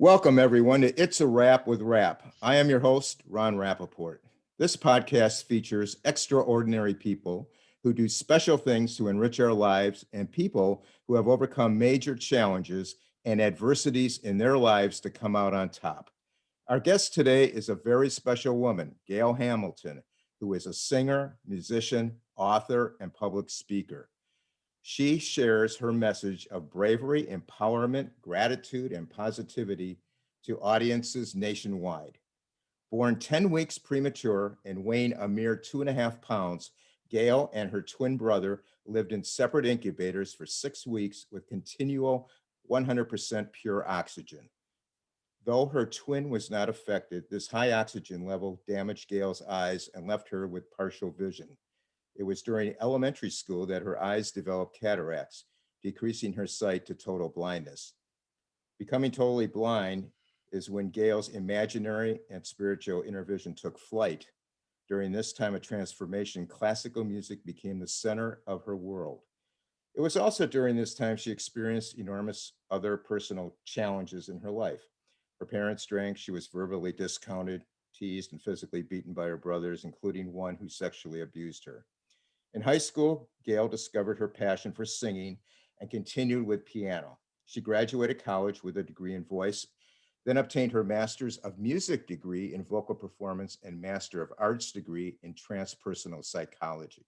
Welcome, everyone, to It's a Wrap with Rap. I am your host, Ron Rappaport. This podcast features extraordinary people who do special things to enrich our lives and people who have overcome major challenges and adversities in their lives to come out on top. Our guest today is a very special woman, Gail Hamilton, who is a singer, musician, author, and public speaker. She shares her message of bravery, empowerment, gratitude, and positivity to audiences nationwide. Born 10 weeks premature and weighing a mere 2.5 pounds, Gail and her twin brother lived in separate incubators for 6 weeks with continual 100% pure oxygen. Though her twin was not affected, this high oxygen level damaged Gail's eyes and left her with partial vision. It was during elementary school that her eyes developed cataracts, decreasing her sight to total blindness. Becoming totally blind is when Gail's imaginary and spiritual inner vision took flight. During this time of transformation, classical music became the center of her world. It was also during this time she experienced enormous other personal challenges in her life. Her parents drank, she was verbally discounted, teased, and physically beaten by her brothers, including one who sexually abused her. In high school, Gail discovered her passion for singing and continued with piano. She graduated college with a degree in voice, then obtained her Master's of Music degree in vocal performance and Master of Arts degree in transpersonal psychology.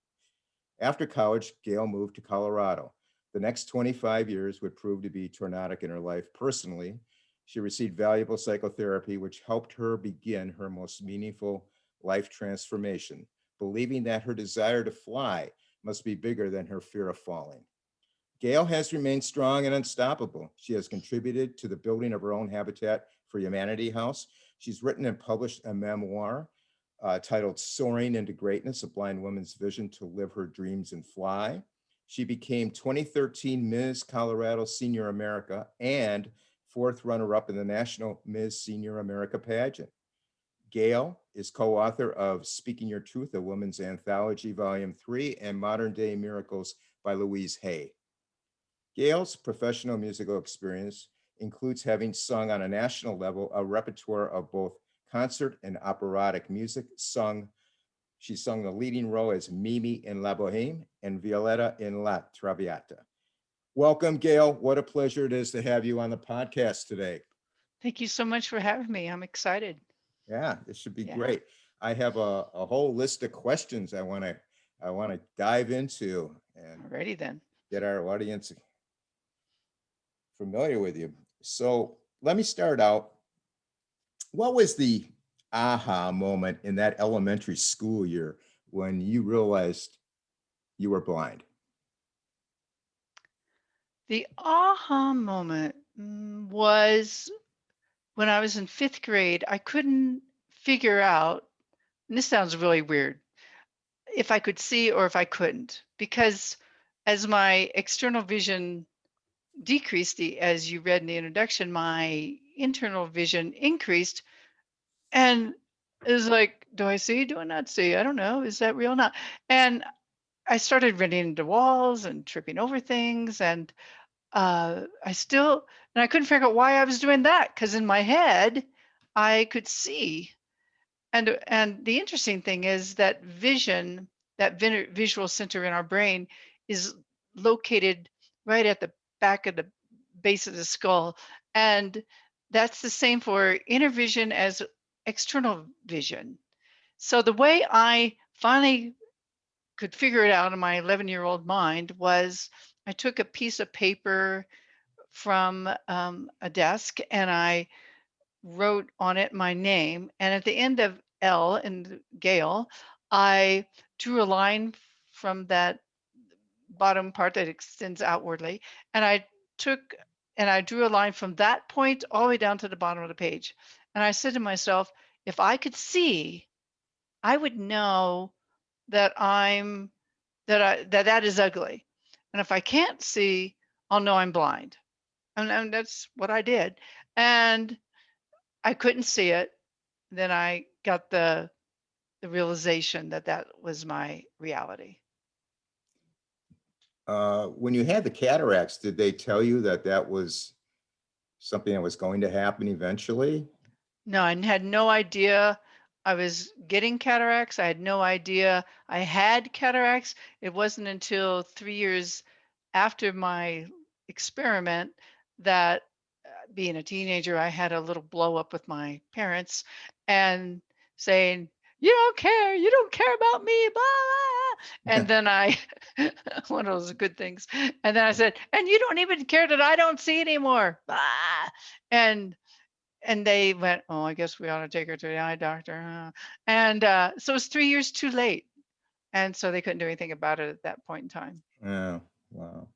After college, Gail moved to Colorado. The next 25 years would prove to be tornadic in her life personally. She received valuable psychotherapy, which helped her begin her most meaningful life transformation, believing that her desire to fly must be bigger than her fear of falling. Gail has remained strong and unstoppable. She has contributed to the building of her own Habitat for Humanity house. She's written and published a memoir titled Soaring into Greatness, a blind woman's vision to live her dreams and fly. She became 2013 Ms. Colorado Senior America and fourth runner-up in the National Ms. Senior America pageant. Gail is co-author of Speaking Your Truth, a Woman's Anthology, Volume 3, and Modern Day Miracles by Louise Hay. Gail's professional musical experience includes having sung on a national level a repertoire of both concert and operatic music. She sung the leading role as Mimi in La Boheme and Violetta in La Traviata. Welcome, Gail. What a pleasure it is to have you on the podcast today. Thank you so much for having me. I'm excited. Yeah, this should be Yeah, great. I have a whole list of questions I want to dive into and alrighty then. get our audience familiar with you. So let me start out. What was the aha moment in that elementary school year when you realized you were blind? The aha moment was when I was in fifth grade. I couldn't figure out, and this sounds really weird, if I could see or if I couldn't, because as my external vision decreased, as you read in the introduction, my internal vision increased. And it was like, do I see? Do I not see? I don't know. Is that real or not? And I started running into walls and tripping over things, and I still, and I couldn't figure out why I was doing that because in my head I could see. And the interesting thing is that vision, that visual center in our brain, is located right at the back of the base of the skull, and that's the same for inner vision as external vision. So the way I finally could figure it out in my 11-year-old mind was I took a piece of paper from a desk and I wrote on it my name. And at the end of L in Gail, I drew a line from that bottom part that extends outwardly. And took I drew a line from that point all the way down to the bottom of the page. And I said to myself, if I could see, I would know that that is ugly. And if I can't see, I'll know I'm blind. And that's what I did. And I couldn't see it. Then I got the realization that that was my reality. When you had the cataracts, did they tell you that that was something that was going to happen eventually? No, I had no idea I was getting cataracts. I had no idea I had cataracts. It wasn't until 3 years after my experiment that, being a teenager, I had a little blow up with my parents and saying, "You don't care. You don't care about me." Blah, blah. And then I, one of those good things. And then I said, "And you don't even care that I don't see anymore." Blah. And and they went, "Oh, I guess we ought to take her to the eye doctor." And so it's 3 years too late. And so they couldn't do anything about it at that point in time. Oh, wow.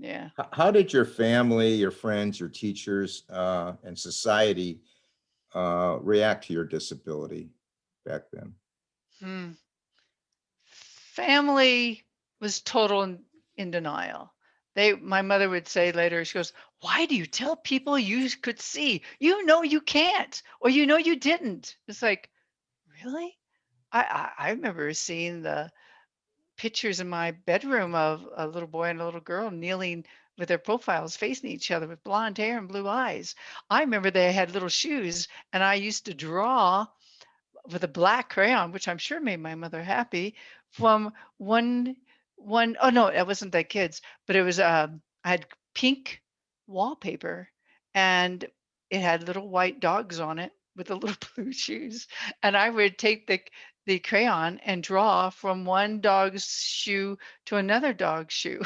Yeah. How did your family, your friends, your teachers, and society react to your disability back then? Hmm. Family was total in denial. My mother would say later, she goes, "Why do you tell people you could see? You know you can't, or you know you didn't." It's like, really? I remember seeing the pictures in my bedroom of a little boy and a little girl kneeling with their profiles facing each other with blonde hair and blue eyes. I remember they had little shoes, and I used to draw with a black crayon, which I'm sure made my mother happy, from one oh no, it wasn't the kids, but it was I had pink wallpaper and it had little white dogs on it with the little blue shoes. And I would take the crayon and draw from one dog's shoe to another dog's shoe.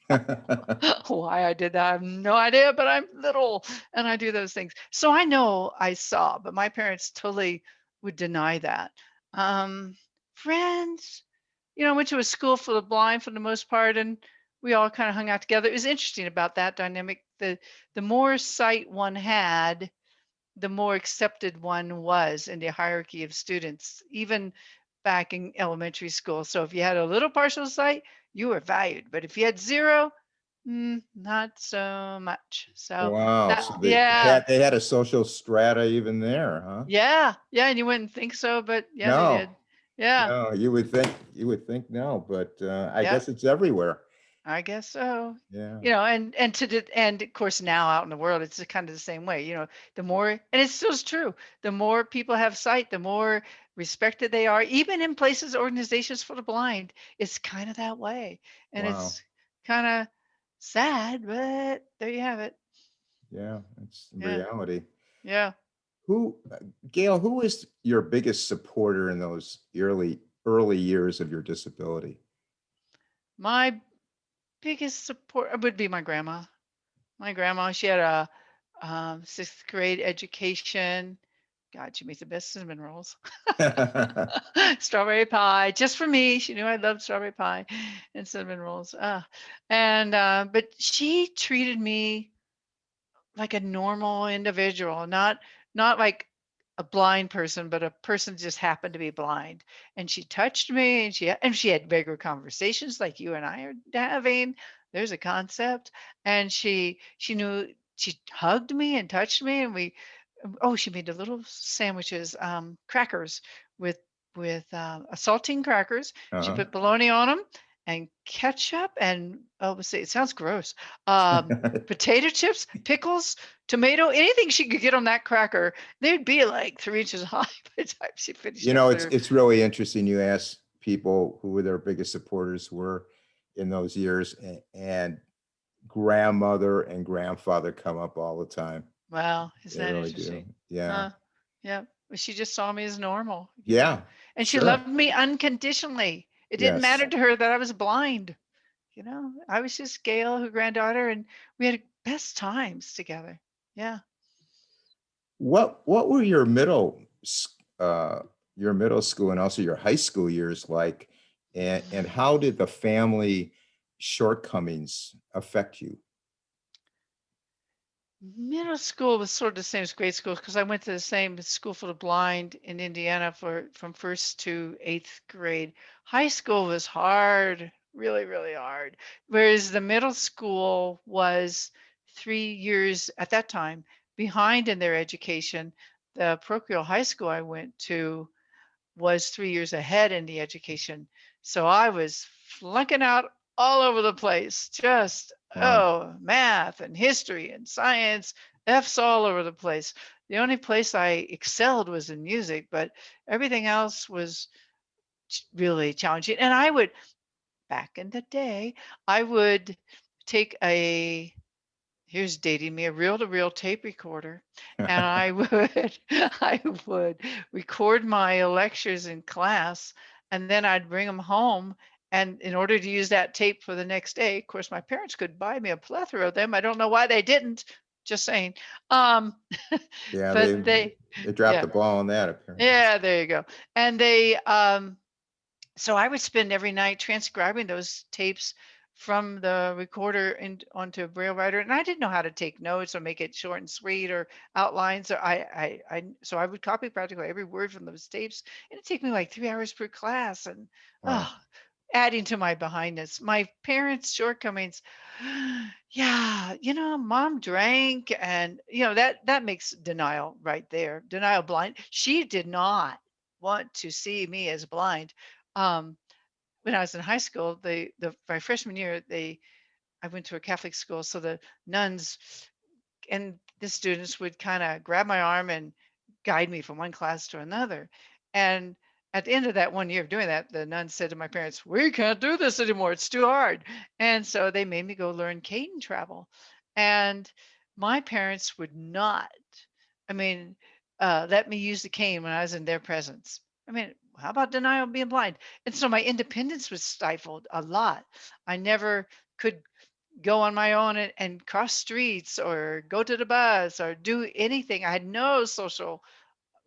Why I did that, I have no idea, but I'm little and I do those things. So I know I saw, but my parents totally would deny that. Um, Friends, I went to a school for the blind for the most part, and we all kind of hung out together. It was interesting about that dynamic. The more sight one had, the more accepted one was in the hierarchy of students, even back in elementary school. So if you had a little partial sight, you were valued. But if you had zero, not so much. So Wow. that, So yeah, they had a social strata even there, huh? yeah, yeah. And you wouldn't think so, but yeah, they No, did. Yeah, no, you would think no, but I yeah. guess it's everywhere. I guess so. Yeah. And of course now out in the world it's kind of the same way. The more, and it still is true, the more people have sight, the more respected they are, even in places, organizations for the blind. It's kind of that way. And Wow. it's kind of sad, but there you have it. Yeah, it's Yeah. reality. Yeah. Who, Gail, who is your biggest supporter in those early years of your disability? My biggest support would be my grandma. My grandma, she had a sixth grade education. God, she makes the best cinnamon rolls. Strawberry pie, just for me. She knew I loved strawberry pie and cinnamon rolls. And but she treated me like a normal individual, not like a blind person, but a person just happened to be blind. And she touched me, and she had bigger conversations like you and I are having. There's a concept, and she knew. She hugged me and touched me, and oh, she made the little sandwiches, crackers with saltine crackers. She Uh-huh. put bologna on them and ketchup and, oh, let's see, it sounds gross. Potato chips, pickles, tomato, anything she could get on that cracker. They'd be like 3 inches high by the time she finished up there. It's really interesting. You ask people who their biggest supporters were in those years, and grandmother and grandfather come up all the time. Wow, isn't They that really do. interesting? Yeah. Huh? Yeah. Well, she just saw me as normal. Yeah. And she Sure. loved me unconditionally. It didn't matter Yes. to her that I was blind. I was just Gail, her granddaughter, and we had best times together. Yeah. What were your middle school and also your high school years like, and how did the family shortcomings affect you? Middle school was sort of the same as grade school because I went to the same school for the blind in Indiana from first to eighth grade. High school was hard, really, really hard. Whereas the middle school was 3 years at that time behind in their education. The parochial high school I went to was 3 years ahead in the education. So I was flunking out all over the place. Just, Wow. oh, math and history and science, F's all over the place. The only place I excelled was in music, but everything else was really challenging. And I would, back in the day, I would take a, here's dating me, a reel-to-reel tape recorder, and I would I would record my lectures in class, and then I'd bring them home. And in order to use that tape for the next day, of course, my parents could buy me a plethora of them. I don't know why they didn't. Just saying. Um, Yeah, but they dropped yeah, the ball on that apparently. yeah, there you go. And so I would spend every night transcribing those tapes from the recorder and onto a braille writer, and I didn't know how to take notes or make it short and sweet or outlines. Or so I would copy practically every word from those tapes, and it'd take me like 3 hours per class, and Wow. oh, adding to my behindness, my parents' shortcomings. Yeah, mom drank, and that makes denial right there. Denial blind. She did not want to see me as blind. Um, when I was in high school, my freshman year, I went to a Catholic school, so the nuns and the students would kind of grab my arm and guide me from one class to another. And at the end of that one year of doing that, the nun said to my parents, "We can't do this anymore. It's too hard." And so they made me go learn Caden travel. And my parents would not, I mean, let me use the cane when I was in their presence. I mean, how about denial of being blind? And so my independence was stifled a lot. I never could go on my own and cross streets or go to the bus or do anything. I had no social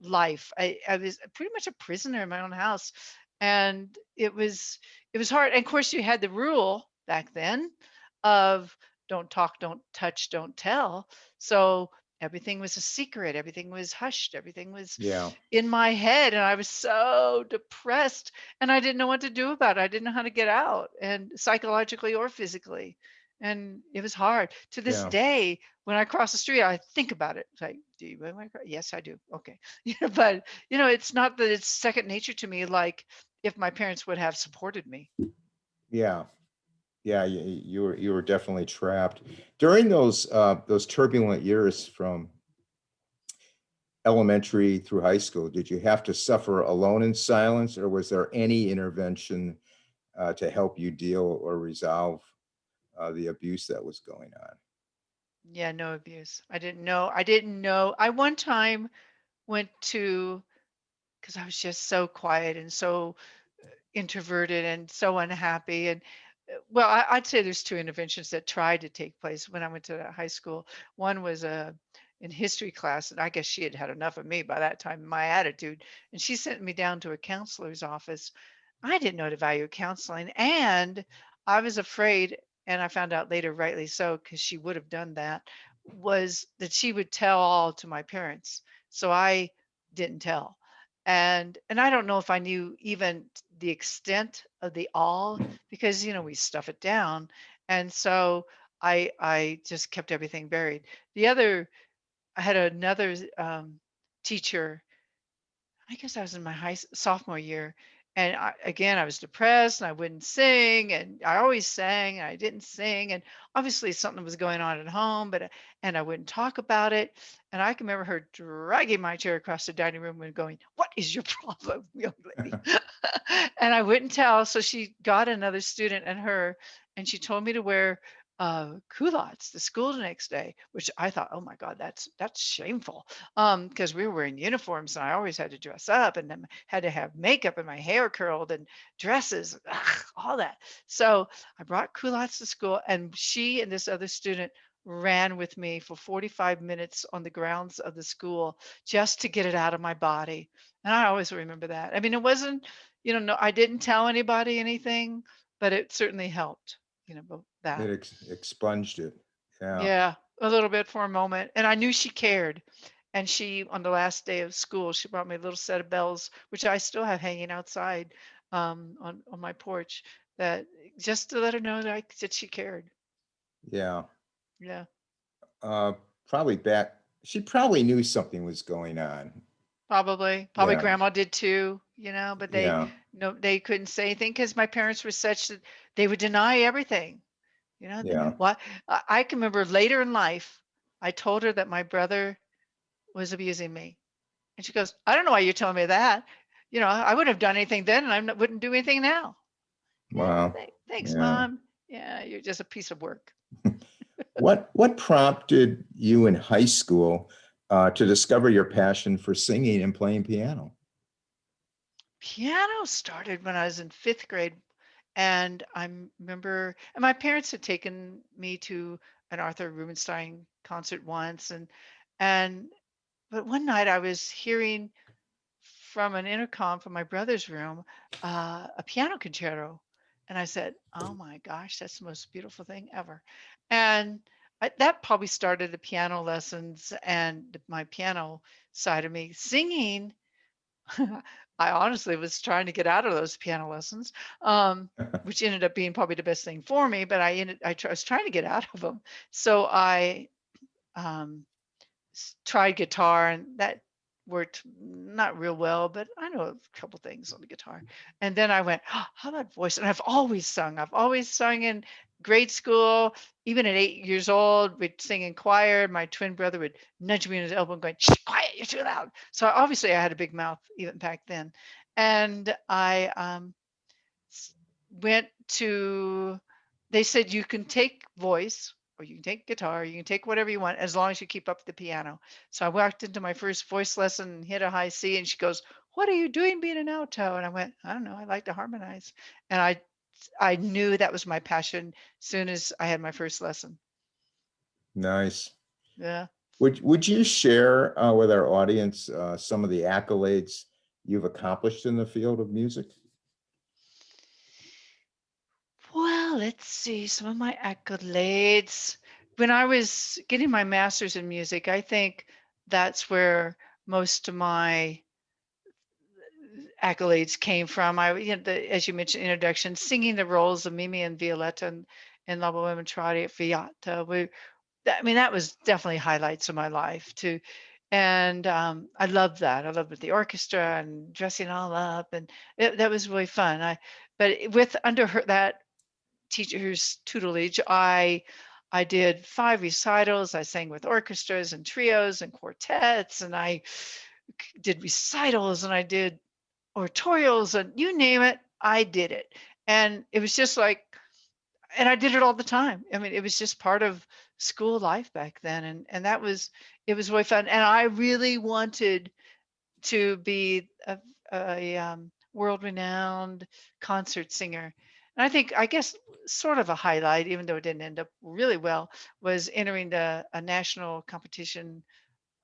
life. I was pretty much a prisoner in my own house. And it was hard. And of course you had the rule back then of don't talk, don't touch, don't tell. So everything was a secret, everything was hushed, everything was Yeah. in my head, and I was so depressed, and I didn't know what to do about it. I didn't know how to get out, and psychologically or physically. And it was hard. To this Yeah. day, when I cross the street, I think about it. It's like, do you really want to cross? Yes, I do. Okay. But it's not that it's second nature to me, like if my parents would have supported me. Yeah. Yeah, you were definitely trapped during those turbulent years from elementary through high school. Did you have to suffer alone in silence, or was there any intervention to help you deal or resolve the abuse that was going on? Yeah, no abuse. I didn't know. I didn't know. I one time went to, because I was just so quiet and so introverted and so unhappy. And well, I'd say there's two interventions that tried to take place when I went to high school. One was in history class, and I guess she had had enough of me by that time, my attitude, and she sent me down to a counselor's office. I didn't know the value of counseling, and I was afraid, and I found out later, rightly so, because she would have done that, was that she would tell all to my parents. So I didn't tell. And I don't know if I knew even the extent of the all, because we stuff it down. And so I just kept everything buried. The other, I had another teacher, I guess I was in my sophomore year, and again I was depressed and I wouldn't sing, and I always sang and I didn't sing, and obviously something was going on at home, but and I wouldn't talk about it. And I can remember her dragging my chair across the dining room and going, "What is your problem, young lady?" And I wouldn't tell, so she got another student and her, and she told me to wear culottes to school the next day, which I thought, oh my God, that's shameful, because we were wearing uniforms and I always had to dress up and then had to have makeup and my hair curled and dresses, ugh, all that. So I brought culottes to school, and she and this other student ran with me for 45 minutes on the grounds of the school just to get it out of my body. And I always remember that. I mean, it wasn't, no, I didn't tell anybody anything, but it certainly helped, that. It expunged it. Yeah. Yeah, a little bit for a moment. And I knew she cared. And she, on the last day of school, she brought me a little set of bells, which I still have hanging outside on my porch, that just to let her know that that she cared. Yeah. Yeah, Uh, probably back. She probably knew something was going on. probably. Probably Yeah. grandma did too, but they Yeah. No, they couldn't say anything because my parents were such that they would deny everything. Yeah. What I can remember later in life, I told her that my brother was abusing me. And she goes, I don't know why you're telling me that. I wouldn't have done anything then and wouldn't do anything now. Yeah, Wow. thanks, Yeah. Mom. Yeah, you're just a piece of work. What prompted you in high school to discover your passion for singing and playing piano? Piano started when I was in fifth grade. And remember, and my parents had taken me to an Arthur Rubinstein concert once. And, but one night I was hearing from an intercom from my brother's room a piano concerto. And I said, oh my gosh, that's the most beautiful thing ever. And that probably started the piano lessons and my piano side of me. Singing, I honestly was trying to get out of those piano lessons, which ended up being probably the best thing for me. But I was trying to get out of them, so I um, tried guitar, and that worked not real well. But I know a couple things on the guitar. And then I went, oh, how about voice? And I've always sung. I've always sung in grade school. Even at 8 years old, we'd sing in choir. My twin brother would nudge me in his elbow and going, shh, quiet, you're too loud. So obviously I had a big mouth even back then. And I went to, they said you can take voice or you can take guitar, you can take whatever you want as long as you keep up the piano. So I walked into my first voice lesson and hit a high C, and she goes, what are you doing being an alto? And I went, I don't know, I like to harmonize. And I knew that was my passion soon as I had my first lesson. Nice. Yeah. Would you share with our audience some of the accolades you've accomplished in the field of music? Well, let's see some of my accolades. When I was getting my master's in music, I think that's where most of my accolades came from. As you mentioned, introduction, singing the roles of Mimi and Violetta and La Boheme Fiata. I mean, that was definitely highlights of my life too. And I loved that. I loved the orchestra and dressing all up, and that was really fun. With under that teacher's tutelage, I did 5 recitals. I sang with orchestras and trios and quartets, and I did recitals, and I did oratorials, and you name it, I did it. And it was just like, and I did it all the time. I mean, it was just part of school life back then, and it was really fun. And I really wanted to be a world-renowned concert singer. And I guess, sort of a highlight, even though it didn't end up really well, was entering a national competition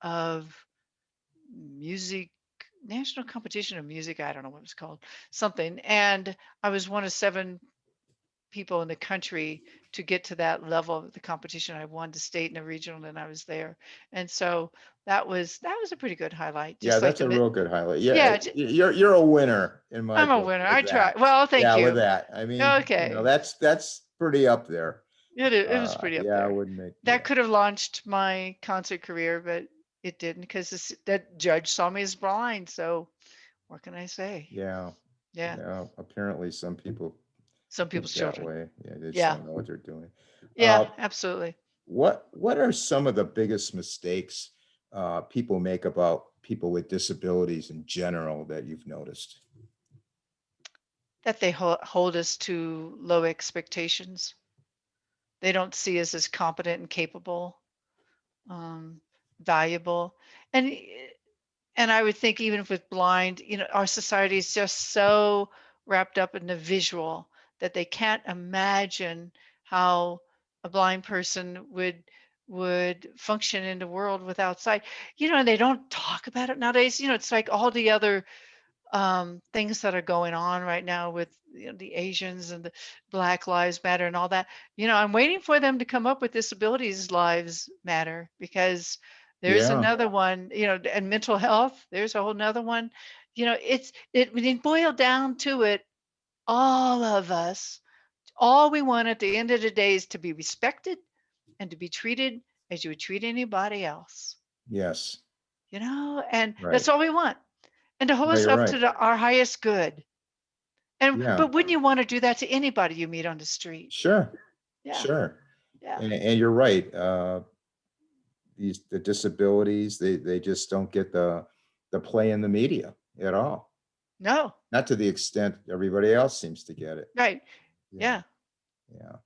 of music, national competition of music. I don't know what it was called, something. And I was one of 7 people in the country to get to that level of the competition. I won the state and the regional, and I was there. And so that was a pretty good highlight. Yeah, Just like that's the a real good highlight. Yeah, yeah, you're a winner in my I'm a book winner. with I try. that. Well, thank Yeah, with you. that. I mean, Okay. that's pretty up there. It was pretty up Yeah, I there. would make, That yeah, could have launched my concert career, but it didn't because that judge saw me as blind. So what can I say? yeah, Yeah. yeah. Apparently, some people Some think people's that children. way. Yeah, they just Yeah. don't know what they're doing. Yeah, Uh, absolutely. what are some of the biggest mistakes people make about people with disabilities in general that you've noticed? That they hold us to low expectations. They don't see us as competent and capable, um, valuable. And and I would think even with blind, our society is just so wrapped up in the visual that they can't imagine how a blind person would function in the world without sight. And they don't talk about it nowadays. It's like all the other things that are going on right now with the Asians and the Black Lives Matter and all that. I'm waiting for them to come up with disabilities lives matter, because there's Yeah, another one, and mental health, there's a whole nother one. When you boil down to it, all of us, all we want at the end of the day is to be respected and to be treated as you would treat anybody else, yes, and right. that's all we want, and to hold No, us you're up right. to our highest good. And Yeah, but wouldn't you want to do that to anybody you meet on the street? sure, Yeah, sure. yeah. And you're right. The disabilities, they just don't get the play in the media at all. No, Not to the extent everybody else seems to get it. right. Yeah, Yeah. yeah.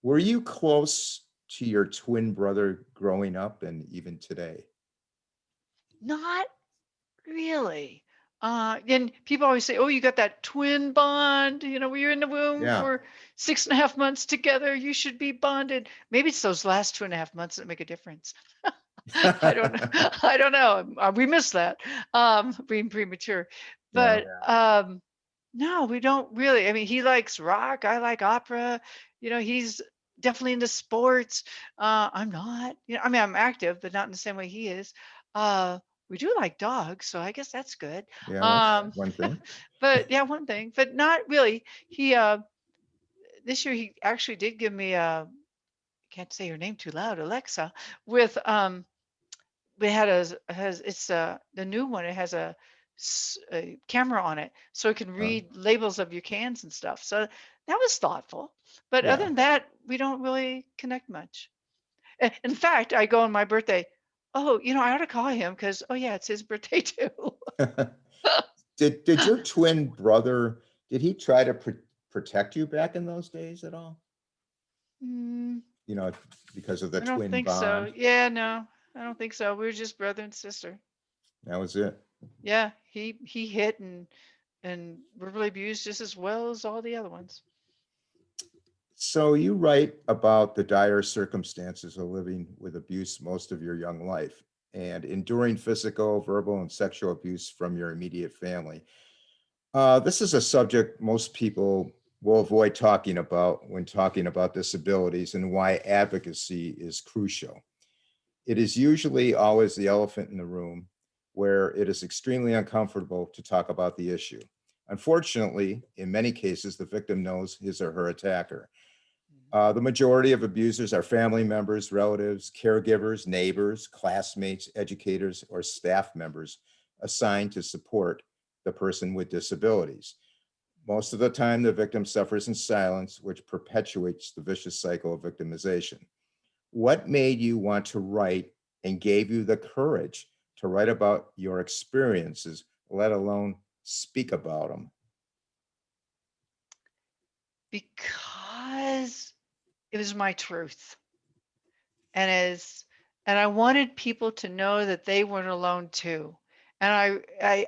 Were you close to your twin brother growing up and even today? Not really. And people always say, "Oh, you got that twin bond. Where you're in the womb Yeah. for 6.5 months together. You should be bonded." Maybe it's those last 2.5 months that make a difference. I don't know. I don't know. We missed that, being premature. Yeah. But no, we don't really. I mean, he likes rock. I like opera. He's definitely into sports. I'm not. I mean, I'm active, but not in the same way he is. Uh, we do like dogs, so I guess that's good. Yeah, that's Um, one thing. but yeah, one thing, but not really. He this year he actually did give me a, can't say her name too loud, Alexa, with we had has it's the new one. It has a camera on it, so it can Uh, read labels of your cans and stuff. So that was thoughtful. But other yeah. than that, we don't really connect much. In fact, I go on my birthday. Oh, I ought to call him because, oh yeah, it's his birthday too. Did your twin brother, did he try to protect you back in those days at all? Mm, You know, because of the I don't twin think so. bond? Yeah, no, I don't think so. We were just brother and sister. That was it. Yeah, he hit and verbally abused just as well as all the other ones. So you write about the dire circumstances of living with abuse most of your young life and enduring physical, verbal, and sexual abuse from your immediate family. This is a subject most people will avoid talking about when talking about disabilities and why advocacy is crucial. It is usually always the elephant in the room where it is extremely uncomfortable to talk about the issue. Unfortunately, in many cases, the victim knows his or her attacker. The majority of abusers are family members, relatives, caregivers, neighbors, classmates, educators, or staff members assigned to support the person with disabilities. Most of the time, the victim suffers in silence, which perpetuates the vicious cycle of victimization. What made you want to write and gave you the courage to write about your experiences, let alone speak about them? Because it was my truth. And as and I wanted people to know that they weren't alone too. And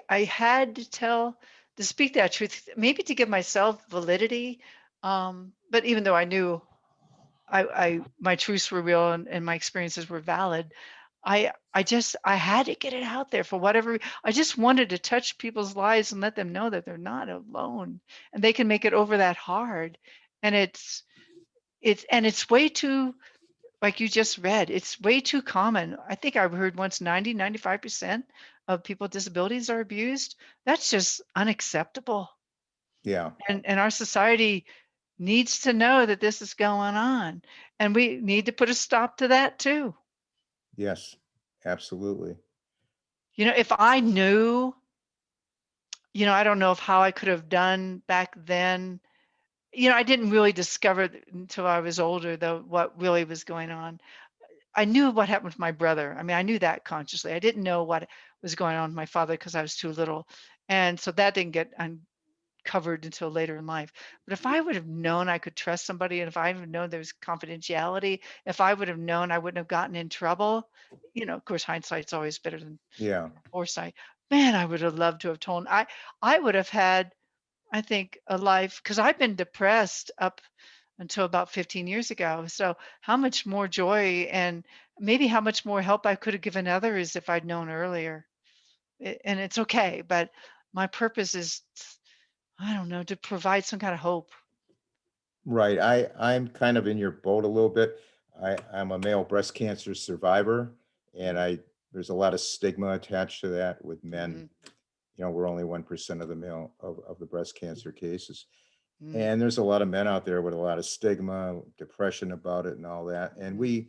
I had to speak that truth, maybe to give myself validity. But even though I knew I my truths were real and my experiences were valid, I had to get it out there for whatever. I just wanted to touch people's lives and let them know that they're not alone and they can make it over that hard. And it's way too, like you just read, it's way too common. I think I've heard once 95% of people with disabilities are abused. That's just unacceptable. Yeah, And our society needs to know that this is going on. And we need to put a stop to that too. yes, absolutely. If I knew, I don't know if how I could have done back then. I didn't really discover until I was older, though, what really was going on. I knew what happened with my brother. I mean, I knew that consciously. I didn't know what was going on with my father because I was too little. And so that didn't get uncovered until later in life. But if I would have known I could trust somebody, and if I would have known there was confidentiality, if I would have known I wouldn't have gotten in trouble, of course, hindsight's always better than Yeah, foresight. Man, I would have loved to have told. I would have had, I think, a life because I've been depressed up until about 15 years ago. So how much more joy and maybe how much more help I could have given others if I'd known earlier. And it's okay, but my purpose is, I don't know, to provide some kind of hope. right. I'm kind of in your boat a little bit. I'm a male breast cancer survivor, and there's a lot of stigma attached to that with men. Mm-hmm. We're only 1% of the male of the breast cancer cases. Mm, And there's a lot of men out there with a lot of stigma, depression about it and all that. And mm,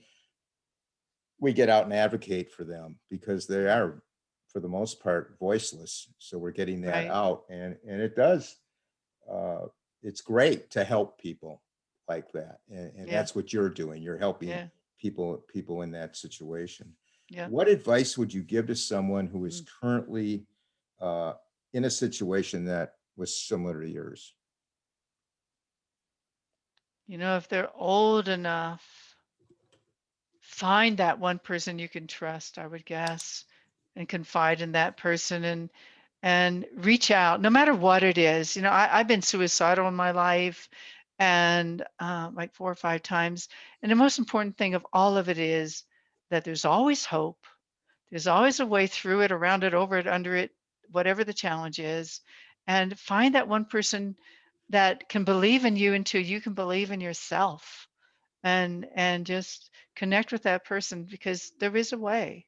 we get out and advocate for them because they mm, are, for the most part, voiceless. So we're getting that right. out, and it does uh, it's great to help people like that, and Yeah. that's what you're doing. You're helping Yeah. people in that situation. Yeah. What advice would you give to someone who is Mm. currently uh, in a situation that was similar to yours? If they're old enough, find that one person you can trust, I would guess, and confide in that person and reach out no matter what it is. I've been suicidal in my life and like 4 or 5 times. And the most important thing of all of it is that there's always hope. There's always a way through it, around it, over it, under it, whatever the challenge is. And find that one person that can believe in you until you can believe in yourself, and just connect with that person, because there is a way,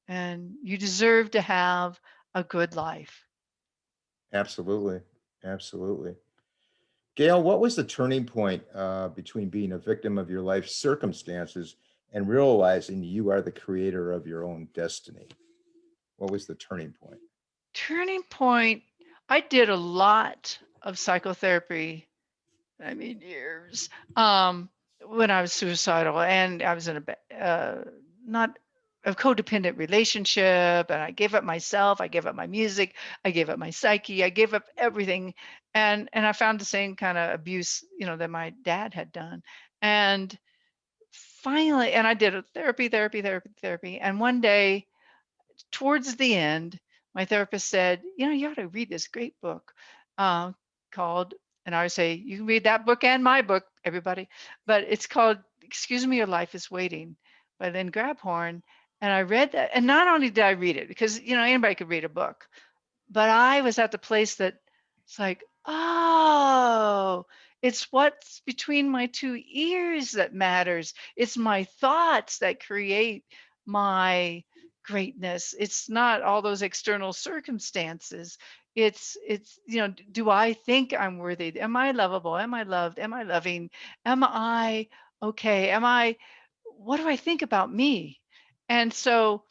and you deserve to have a good life. Absolutely, absolutely. Gail, what was the turning point between being a victim of your life circumstances and realizing you are the creator of your own destiny? What was the turning point? Turning point, I did a lot of psychotherapy. I mean, years. When I was suicidal, and I was in not a codependent relationship, and I gave up myself, I gave up my music, I gave up my psyche, I gave up everything, and I found the same kind of abuse, that my dad had done, and finally, and I did a therapy, and one day towards the end, my therapist said, you ought to read this great book uh, called, and I would say, you can read that book and my book, everybody, but it's called Excuse Me, Your Life is Waiting by Lynn Grabhorn. And I read that. And not only did I read it, because, anybody could read a book, but I was at the place that it's like, oh, it's what's between my two ears that matters. It's my thoughts that create my greatness. It's not all those external circumstances. It's do I think I'm worthy? Am I lovable? Am I loved? Am I loving? Am I okay? What do I think about me? And so,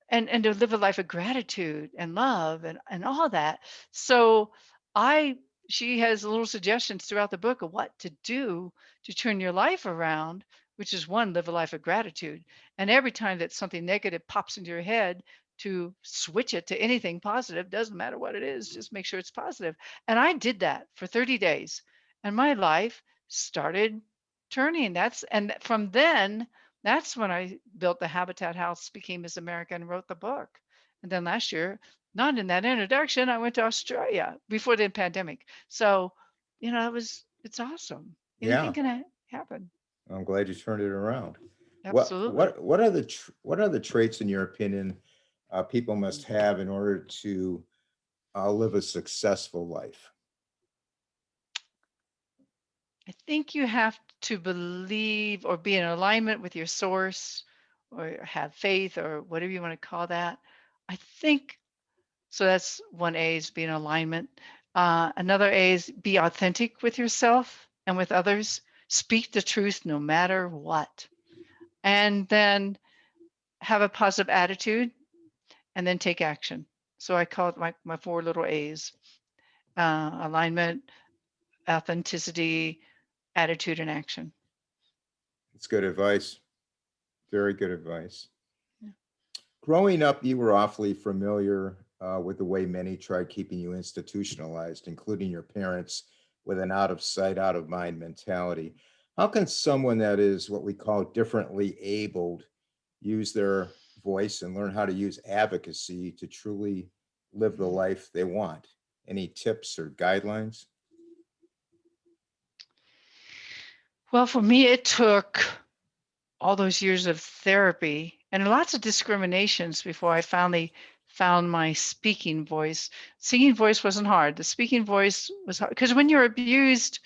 and to live a life of gratitude and love and all that. So I she has little suggestions throughout the book of what to do to turn your life around, which is one, live a life of gratitude. And every time that something negative pops into your head, to switch it to anything positive, doesn't matter what it is, just make sure it's positive. And I did that for 30 days, and my life started turning. And from then, that's when I built the Habitat House, became Miss America, and wrote the book. And then last year, not in that introduction, I went to Australia before the pandemic. So, it's awesome. Anything Yeah, can happen. I'm glad you turned it around. What Absolutely. what what are what are the traits in your opinion people must have in order to live a successful life? I think you have to believe or be in alignment with your source, or have faith, or whatever you want to call that. I think so. That's one A, is be in alignment. Another A is be authentic with yourself and with others. Speak the truth no matter what. And then have a positive attitude, and then take action. So I call it my four little A's: alignment, authenticity, attitude, and action. It's good advice. Very good advice. Yeah. Growing up, you were awfully familiar with the way many tried keeping you institutionalized, including your parents, with an out of sight, out of mind mentality. How can someone that is what we call differently abled use their voice and learn how to use advocacy to truly live the Mhm. life they want? Any tips or guidelines? Well, for me, it took all those years of therapy and lots of discriminations before I finally found my speaking voice. Singing voice wasn't hard. The speaking voice was hard, because when you're abused,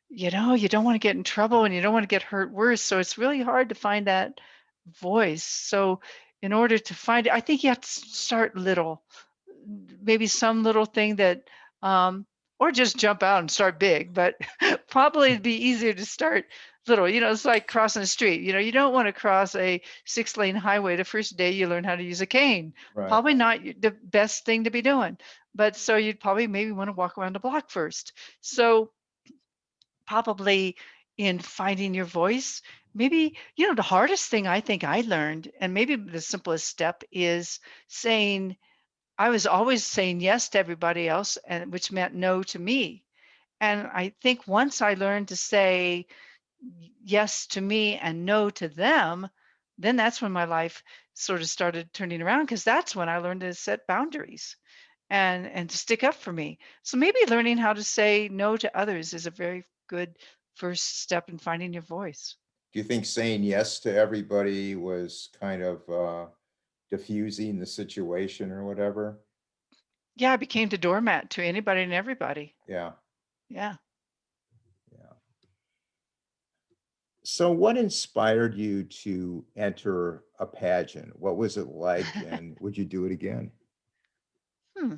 you don't want to get in trouble and you don't want to get hurt worse. So it's really hard to find that voice. So in order to find it, I think you have to start little, maybe some little thing that, or just jump out and start big, but probably it'd be easier to start little, it's like crossing a street. You don't want to cross a 6-lane highway the first day you learn how to use a cane. Right. Probably not the best thing to be doing. But so you'd probably maybe want to walk around the block first. So probably in finding your voice, maybe, the hardest thing I think I learned, and maybe the simplest step is saying, I was always saying yes to everybody else, and which meant no to me. And I think once I learned to say yes to me and no to them, then that's when my life sort of started turning around, because that's when I learned to set boundaries and to stick up for me. So maybe learning how to say no to others is a very good first step in finding your voice. Do you think saying yes to everybody was kind of diffusing the situation or whatever? Yeah, I became the doormat to anybody and everybody. Yeah. Yeah. Yeah. So, what inspired you to enter a pageant? What was it like, and would you do it again? I don't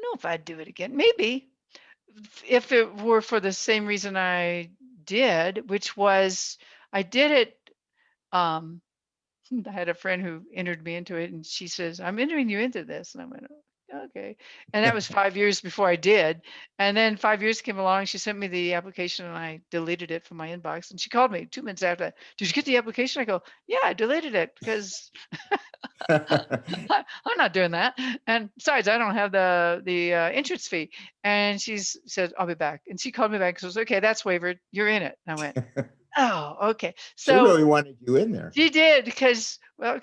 know if I'd do it again. Maybe if it were for the same reason I did, which was I did it. Um, I had a friend who entered me into it, and she says, "I'm entering you into this," and I went, "Oh, okay." And that was 5 years before I did. And then 5 years came along. She sent me the application, and I deleted it from my inbox. And she called me 2 minutes after that. Did you get the application? I go, "Yeah, I deleted it because I'm not doing that. And besides, I don't have the entrance fee." And said, "I'll be back." And she called me back and says, "Okay, that's wavered. You're in it." And I went, "Oh, okay." She So really wanted you in there. she did, because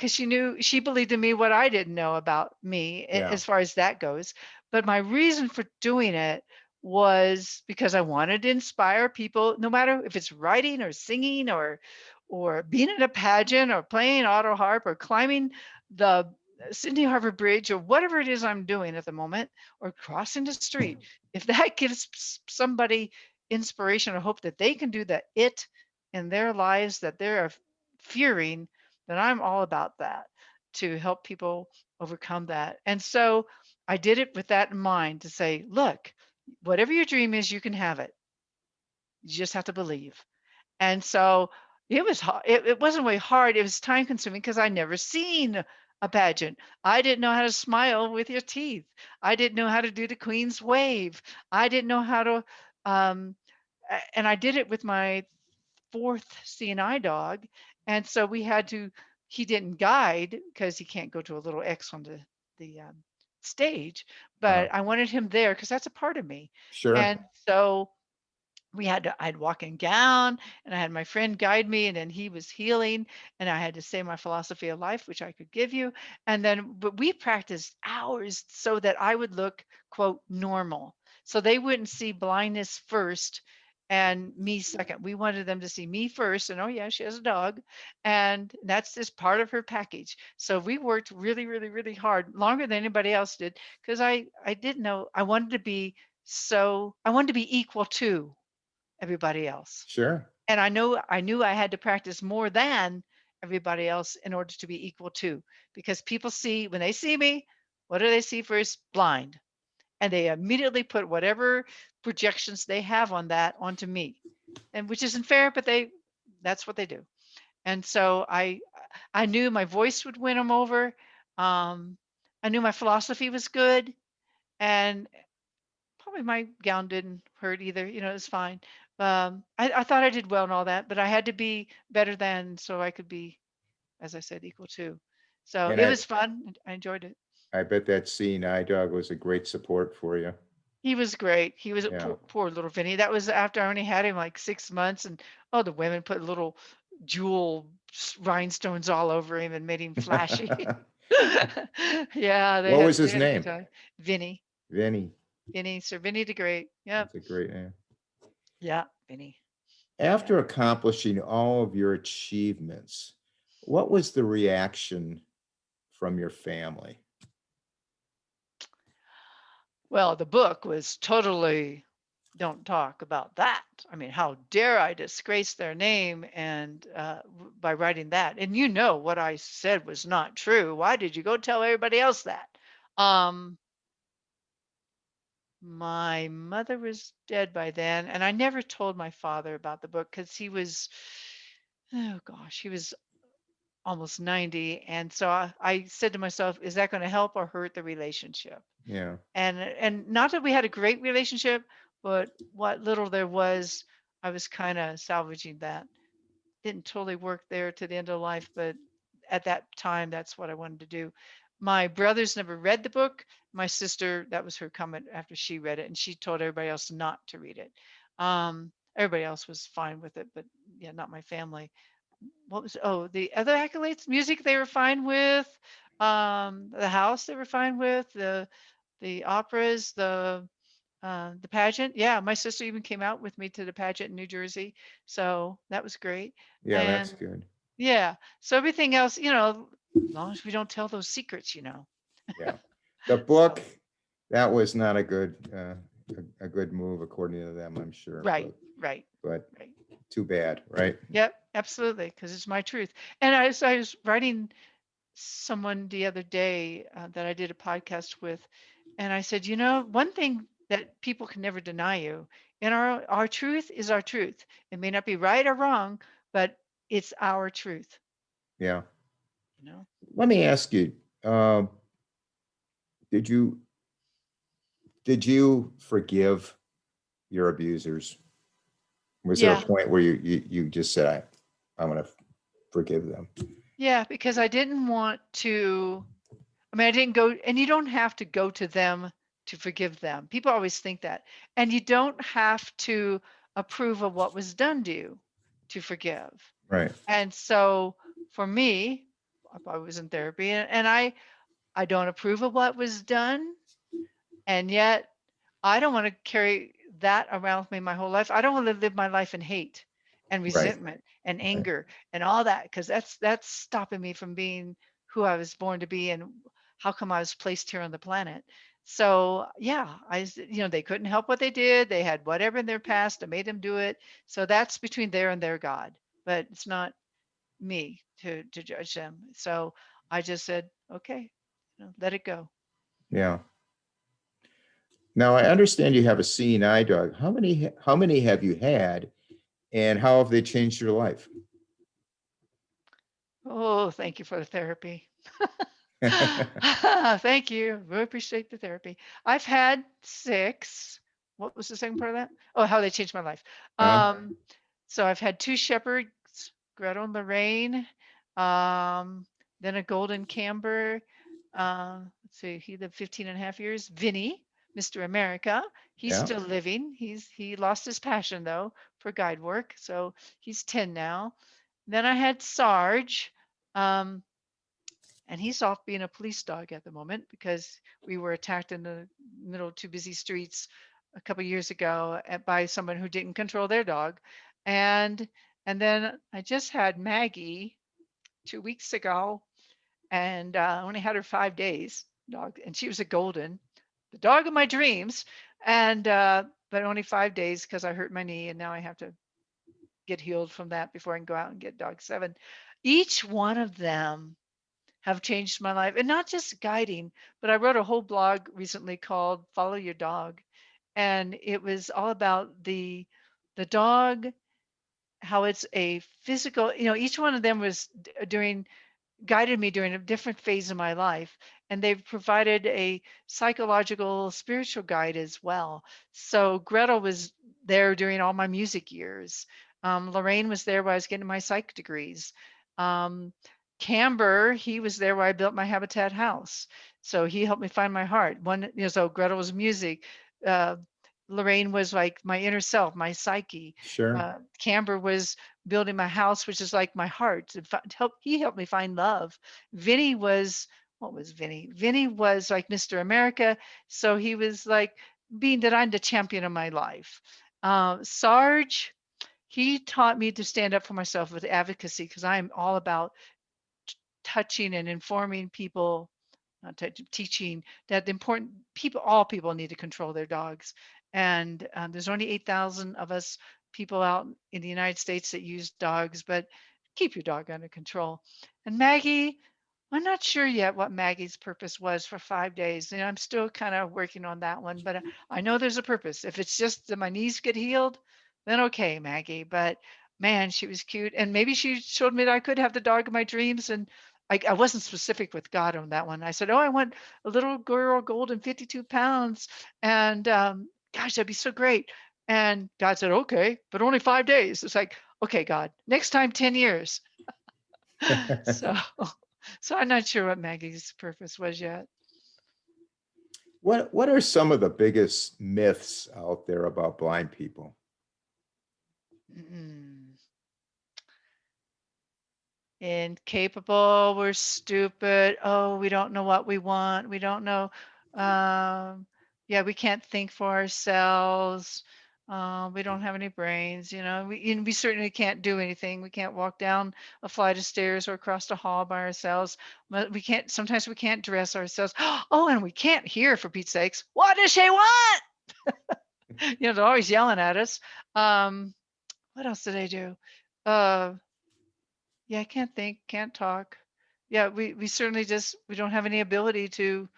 she believed in me what I didn't know about me, Yeah. as far as that goes. But my reason for doing it was because I wanted to inspire people, no matter if it's writing or singing or being in a pageant or playing auto harp or climbing the Sydney Harbor Bridge or whatever it is I'm doing at the moment, or crossing the street. If that gives somebody inspiration or hope that they can do the it in their lives that they're fearing, then I'm all about that, to help people overcome that. And so I did it with that in mind, to say, look, whatever your dream is, you can have it. You just have to believe. And so it was hard. It wasn't really hard. It was time consuming because I never seen a pageant. I didn't know how to smile with your teeth. I didn't know how to do the Queen's wave. I didn't know how to, um, and I did it with my fourth CNI dog. And so he didn't guide because he can't go to a little X on the stage, Uh, but I wanted him there because that's a part of me. sure. And so I'd walk in gown, and I had my friend guide me, and then he was healing, and I had to say my philosophy of life, which I could give you. And then, but we practiced hours so that I would look, quote, normal. So they wouldn't see blindness first and me second. We wanted them to see me first, and oh yeah, she has a dog. And that's just part of her package. So we worked really, really, really hard, longer than anybody else did, because I didn't know, I wanted to be equal to everybody else. Sure. And I knew I had to practice more than everybody else in order to be equal to, because people see, when they see me, what do they see first? Blind. And they immediately put whatever projections they have on that onto me. And which isn't fair, but that's what they do. And so I knew my voice would win them over. Um, I knew my philosophy was good, and probably my gown didn't hurt either, it was fine. I thought I did well and all that, but I had to be better than, so I could be, as I said, equal to. So And it was fun. And I enjoyed it. I bet that seeing eye dog was a great support for you. He was great. He was a Yeah. poor little Vinny. That was after I only had him like 6 months, and oh, the women put little jewel rhinestones all over him and made him flashy. Yeah, What was they his had a good name? time. Vinny, Vinny. Sir Vinny the Great. Yep. That's a great name. Yeah, Vinny. Yeah. After accomplishing all of your achievements, what was the reaction from your family? Well, the book was totally, don't talk about that. I mean, how dare I disgrace their name and by writing that? And what I said was not true. Why did you go tell everybody else that? Um, my mother was dead by then, and I never told my father about the book because he was oh gosh, he was almost 90. And so I said to myself, is that going to help or hurt the relationship? Yeah. And not that we had a great relationship, but what little there was, I was kind of salvaging that. Didn't totally work there to the end of life, but at that time, that's what I wanted to do. My brothers never read the book. My sister, that was her comment after she read it, and she told everybody else not to read it. Everybody else was fine with it, but yeah, not my family. What was, oh, the other accolades? Music they were fine with. The house they were fine with. The operas, the pageant. Yeah, my sister even came out with me to the pageant in New Jersey, so that was great. Yeah, that's And good. yeah, so everything else, as long as we don't tell those secrets. Yeah. The book, So that was not a good move according to them, I'm sure, right, right, but right. too bad, right? Yep, absolutely, because it's my truth. And I was writing someone the other day that I did a podcast with, and I said, one thing that people can never deny you, and our truth is our truth. It may not be right or wrong, but it's our truth. Yeah. You know? Let me ask you, um, did you did you forgive your abusers? Was there a Yeah, point where you just said, I'm gonna forgive them? yeah, because I didn't want to. I mean, I didn't go, and you don't have to go to them to forgive them. People always think that, and you don't have to approve of what was done to you to forgive. Right. And so for me, I was in therapy and I don't approve of what was done. And yet I don't want to carry that around with me my whole life. I don't want to live my life in hate and Right. resentment and Right. anger and all that because that's stopping me from being who I was born to be and how come I was placed here on the planet. So yeah, they couldn't help what they did. They had whatever in their past that made them do it. So that's between there and their God. But it's not me to judge them. So I just said, okay, let it go. Yeah. Now I understand you have a seeing eye dog. How many have you had, and how have they changed your life? Oh, thank you for the therapy. Thank you. Really appreciate the therapy. I've had six. What was the second part of that? Oh, how they changed my life. Huh? Um, so I've had two shepherds, Gretel and Lorraine, um, then a golden camber. Let's see, he lived 15 and a half years. Vinny, Mr. America, he's Yeah. still living. He lost his passion though for guide work, so he's 10 now. Then I had Sarge. Um, and he's off being a police dog at the moment because we were attacked in the middle of two busy streets a couple years ago by someone who didn't control their dog. And and then I just had Maggie 2 weeks ago, and I only had her 5 days, dog, and she was a golden, the dog of my dreams, and but only 5 days because I hurt my knee, and now I have to get healed from that before I can go out and get dog seven. Each one of them have changed my life, and not just guiding, but I wrote a whole blog recently called Follow Your Dog, and it was all about the dog, how it's a physical, each one of them was doing guided me during a different phase of my life, and they've provided a psychological spiritual guide as well. So Gretel was there during all my music years. Lorraine was there while I was getting my psych degrees. um, Camber, he was there while I built my habitat house, so he helped me find my heart. So Gretel was music. uh, Lorraine was like my inner self, my psyche. Sure. Camber was building my house, which is like my heart. He helped me find love. Vinny was, what was Vinny? Vinny was like Mr. America. So he was like being that I'm the champion of my life. Sarge, he taught me to stand up for myself with advocacy because I'm all about touching and informing people, not teaching that the important people, all people need to control their dogs. And there's only 8,000 of us people out in the United States that use dogs, but keep your dog under control. And Maggie, I'm not sure yet what Maggie's purpose was for 5 days. I'm still kind of working on that one, but I know there's a purpose. If it's just that my knees get healed, then okay, Maggie. But man, she was cute. And maybe she showed me that I could have the dog of my dreams. And I wasn't specific with God on that one. I said, oh, I want a little girl, golden 52 pounds. And gosh, that'd be so great. And God said, okay, but only 5 days. It's like, okay, God, next time, 10 years. So, so I'm not sure what Maggie's purpose was yet. What are some of the biggest myths out there about blind people? Mm. Incapable, we're stupid. Oh, we don't know what we want. We don't know. Um, yeah, we can't think for ourselves. We don't have any brains, and we certainly can't do anything. We can't walk down a flight of stairs or across the hall by ourselves. But sometimes we can't dress ourselves. Oh, and we can't hear, for Pete's sakes. What does she want? They're always yelling at us. What else did I do? Uh, yeah, I can't think, can't talk. Yeah, we certainly we don't have any ability to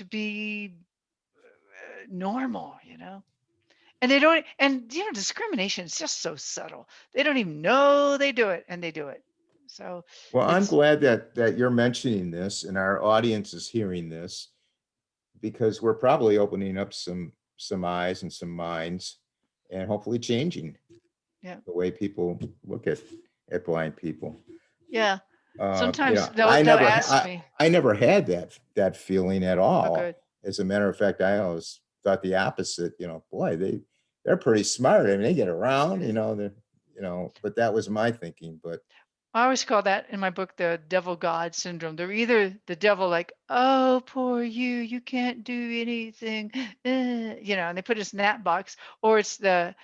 be normal. And they don't, and discrimination is just so subtle. They don't even know they do it, and they do it. So Well, I'm it's glad that you're mentioning this and our audience is hearing this, because we're probably opening up some eyes and some minds, and hopefully changing yeah, the way people look at blind people. yeah. You Sometimes know, they'll ask me. I never had that feeling at Oh, all. good. As a matter of fact, I always thought the opposite. Boy, they're pretty smart. I mean, they get around. But that was my thinking. But I always call that in my book the devil God syndrome. They're either the devil, like, oh, poor you can't do anything, and they put us in that box, or it's the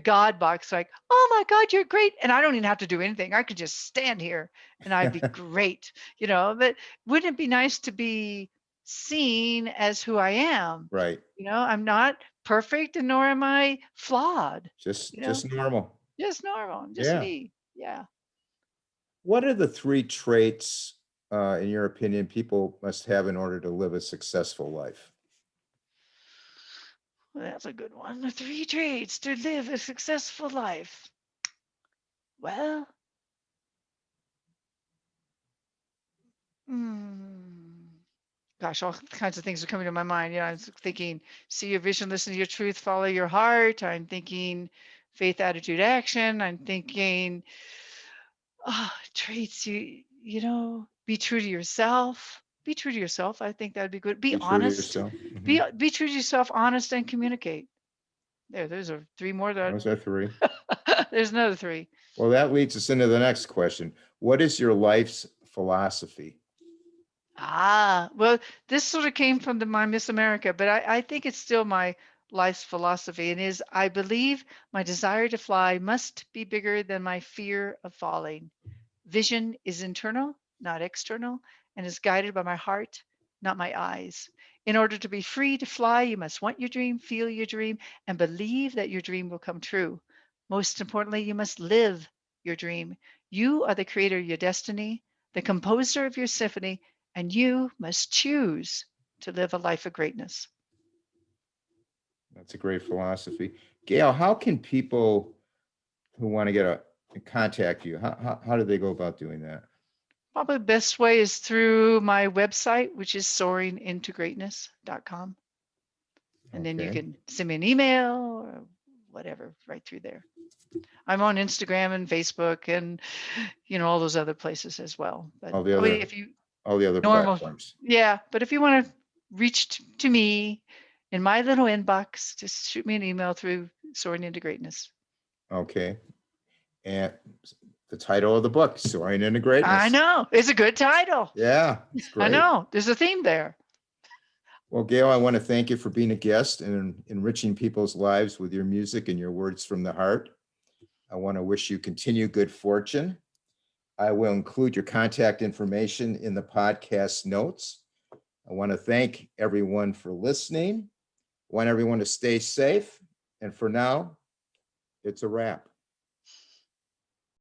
God box, like, oh my God, you're great, and I don't even have to do anything. I could just stand here and I'd be great. But wouldn't it be nice to be seen as who I am? right, I'm not perfect, and nor am I flawed. You know, just normal. just normal. I'm just Yeah. me. Yeah. What are the three traits, in your opinion, people must have in order to live a successful life? Well, that's a good one. The three traits to live a successful life. Well, mm, gosh, all kinds of things are coming to my mind. I was thinking, see your vision, listen to your truth, follow your heart. I'm thinking faith, attitude, action. I'm thinking, traits, be true to yourself. Be true to yourself. I think that'd be good. Be Be true to honest. yourself. Be true to yourself, honest, and communicate. Those are three more Those are three. there's another three. Well, that leads us into the next question. What is your life's philosophy? Well, this sort of came from my Miss America, but I think it's still my life's philosophy, and is I believe my desire to fly must be bigger than my fear of falling. Vision is internal, not external, and is guided by my heart, not my eyes. In order to be free to fly, you must want your dream, feel your dream, and believe that your dream will come true. Most importantly, you must live your dream. You are the creator of your destiny, the composer of your symphony, and you must choose to live a life of greatness. That's a great philosophy. Gail, how can people who want to contact you, how do they go about doing that? Probably the best way is through my website, which is soaringintogreatness.com. And then you Okay. can send me an email or whatever right through there. I'm on Instagram and Facebook and all those other places as well. But All the probably other if you all the other normal, platforms. yeah. But if you want to reach to me in my little inbox, just shoot me an email through Soaring into Greatness. Okay. And the title of the book, Soaring into I Greatness. know it's a good title. Yeah, it's I great. know there's a theme there. Well, Gail, I want to thank you for being a guest and enriching people's lives with your music and your words from the heart. I want to wish you continued good fortune. I will include your contact information in the podcast notes. I want to thank everyone for listening. I want everyone to stay safe. And for now, it's a wrap.